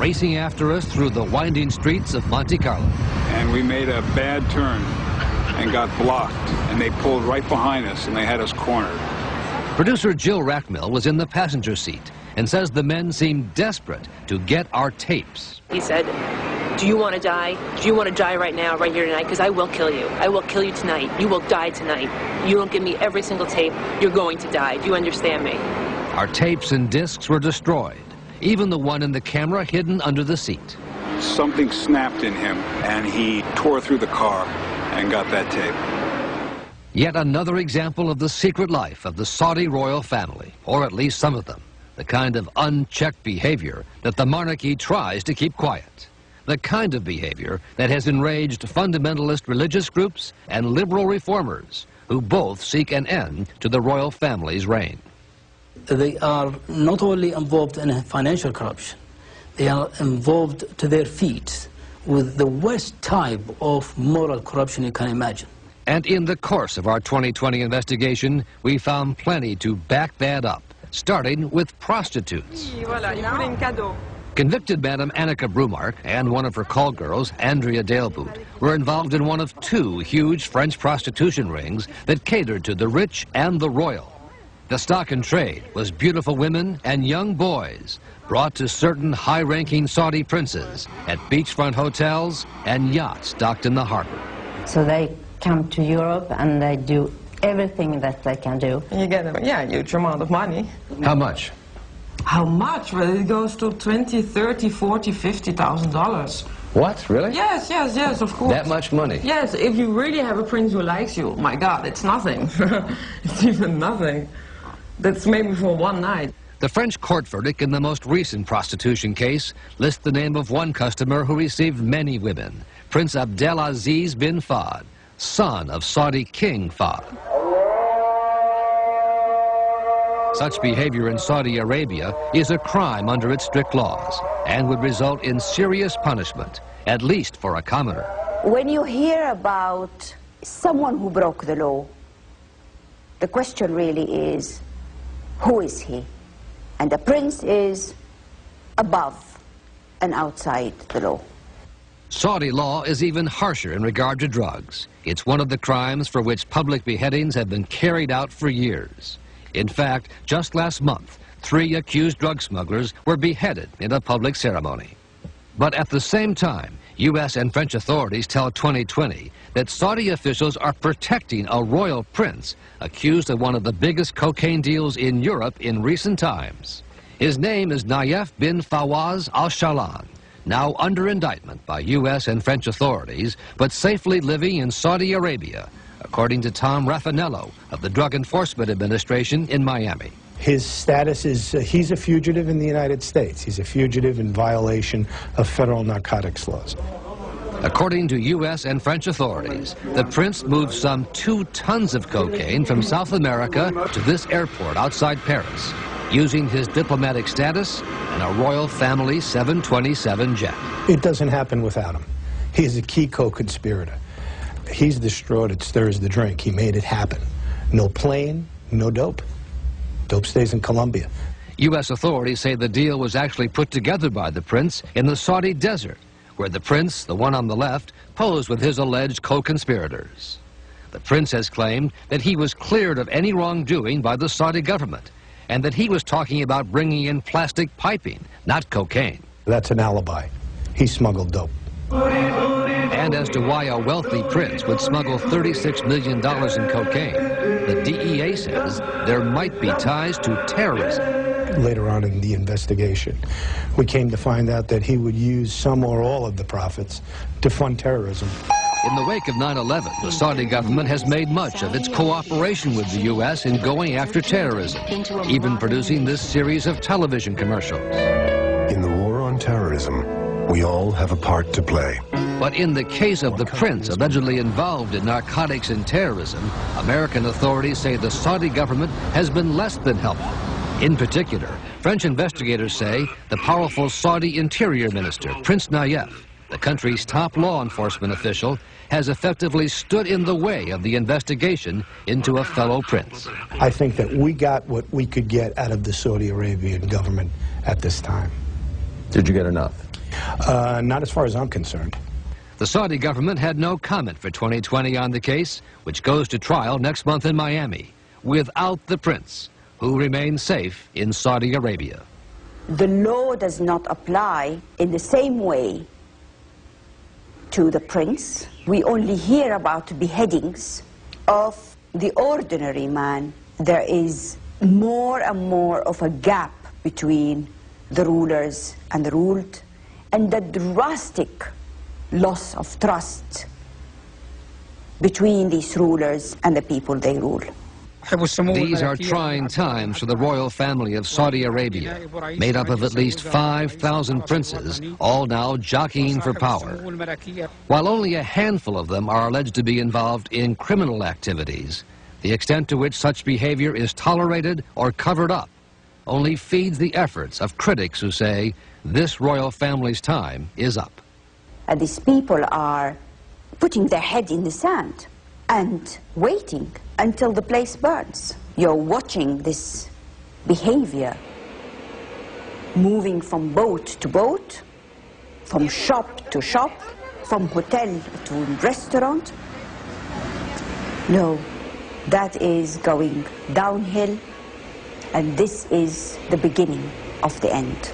racing after us through the winding streets of Monte Carlo. And we made a bad turn and got blocked, and they pulled right behind us and they had us cornered. Producer Jill Rackmill was in the passenger seat and says the men seemed desperate to get our tapes. He said, do you want to die? Do you want to die right now, right here tonight? Because I will kill you. I will kill you tonight. You will die tonight. You don't give me every single tape, you're going to die. Do you understand me? Our tapes and discs were destroyed, even the one in the camera hidden under the seat. Something snapped in him, and he tore through the car and got that tape. Yet another example of the secret life of the Saudi royal family, or at least some of them, the kind of unchecked behavior that the monarchy tries to keep quiet. The kind of behavior that has enraged fundamentalist religious groups and liberal reformers who both seek an end to the royal family's reign. They are not only involved in financial corruption, they are involved to their feet with the worst type of moral corruption you can imagine. And in the course of our 2020 investigation, we found plenty to back that up, starting with prostitutes. Convicted Madam Annika Brumark and one of her call girls, Andrea Dalebout, were involved in one of two huge French prostitution rings that catered to the rich and the royal. The stock in trade was beautiful women and young boys brought to certain high-ranking Saudi princes at beachfront hotels and yachts docked in the harbor. So they come to Europe and they do everything that they can do. You get a huge amount of money. How much? How much? Well, it goes to $20,000, $30,000, $40,000, $50,000. What? Really? Yes, of course. That much money? Yes, if you really have a prince who likes you, my God, it's nothing. It's even nothing. That's maybe for one night. The French court verdict in the most recent prostitution case lists the name of one customer who received many women, Prince Abdelaziz bin Fahd, son of Saudi King Fahd. Such behavior in Saudi Arabia is a crime under its strict laws and would result in serious punishment, at least for a commoner. When you hear about someone who broke the law, the question really is, who is he? And the prince is above and outside the law. Saudi law is even harsher in regard to drugs. It's one of the crimes for which public beheadings have been carried out for years. In fact, just last month, 3 accused drug smugglers were beheaded in a public ceremony. But at the same time, U.S. and French authorities tell 2020 that Saudi officials are protecting a royal prince accused of one of the biggest cocaine deals in Europe in recent times. His name is Nayef bin Fawaz al-Shalan, now under indictment by U.S. and French authorities, but safely living in Saudi Arabia, according to Tom Raffanello of the Drug Enforcement Administration in Miami. His status is he's a fugitive in the United States. He's a fugitive in violation of federal narcotics laws. According to U.S. and French authorities, the prince moved some 2 tons of cocaine from South America to this airport outside Paris, using his diplomatic status and a royal family 727 jet. It doesn't happen without him. He's a key co-conspirator. He's the straw that stirs the drink. He made it happen. No plane, no dope. Dope stays in Colombia. U.S. authorities say the deal was actually put together by the prince in the Saudi desert, where the prince, the one on the left, posed with his alleged co-conspirators. The prince has claimed that he was cleared of any wrongdoing by the Saudi government, and that he was talking about bringing in plastic piping, not cocaine. That's an alibi. He smuggled dope. And as to why a wealthy prince would smuggle $36 million in cocaine, the DEA says there might be ties to terrorism. Later on in the investigation, we came to find out that he would use some or all of the profits to fund terrorism. In the wake of 9/11, the Saudi government has made much of its cooperation with the U.S. in going after terrorism, even producing this series of television commercials. In the war on terrorism, we all have a part to play. But in the case of the prince allegedly involved in narcotics and terrorism, American authorities say the Saudi government has been less than helpful. In particular, French investigators say the powerful Saudi Interior Minister, Prince Nayef, the country's top law enforcement official, has effectively stood in the way of the investigation into a fellow prince. I think that we got what we could get out of the Saudi Arabian government at this time. Did you get enough? Not as far as I'm concerned. The Saudi government had no comment for 2020 on the case, which goes to trial next month in Miami, without the prince, who remains safe in Saudi Arabia. The law does not apply in the same way to the prince. We only hear about beheadings of the ordinary man. There is more and more of a gap between the rulers and the ruled, and the drastic loss of trust between these rulers and the people they rule. These are trying times for the royal family of Saudi Arabia, made up of at least 5,000 princes, all now jockeying for power. While only a handful of them are alleged to be involved in criminal activities, the extent to which such behavior is tolerated or covered up only feeds the efforts of critics who say this royal family's time is up. And these people are putting their head in the sand and waiting until the place burns. You're watching this behavior moving from boat to boat, from shop to shop, from hotel to restaurant. No, that is going downhill, and this is the beginning of the end.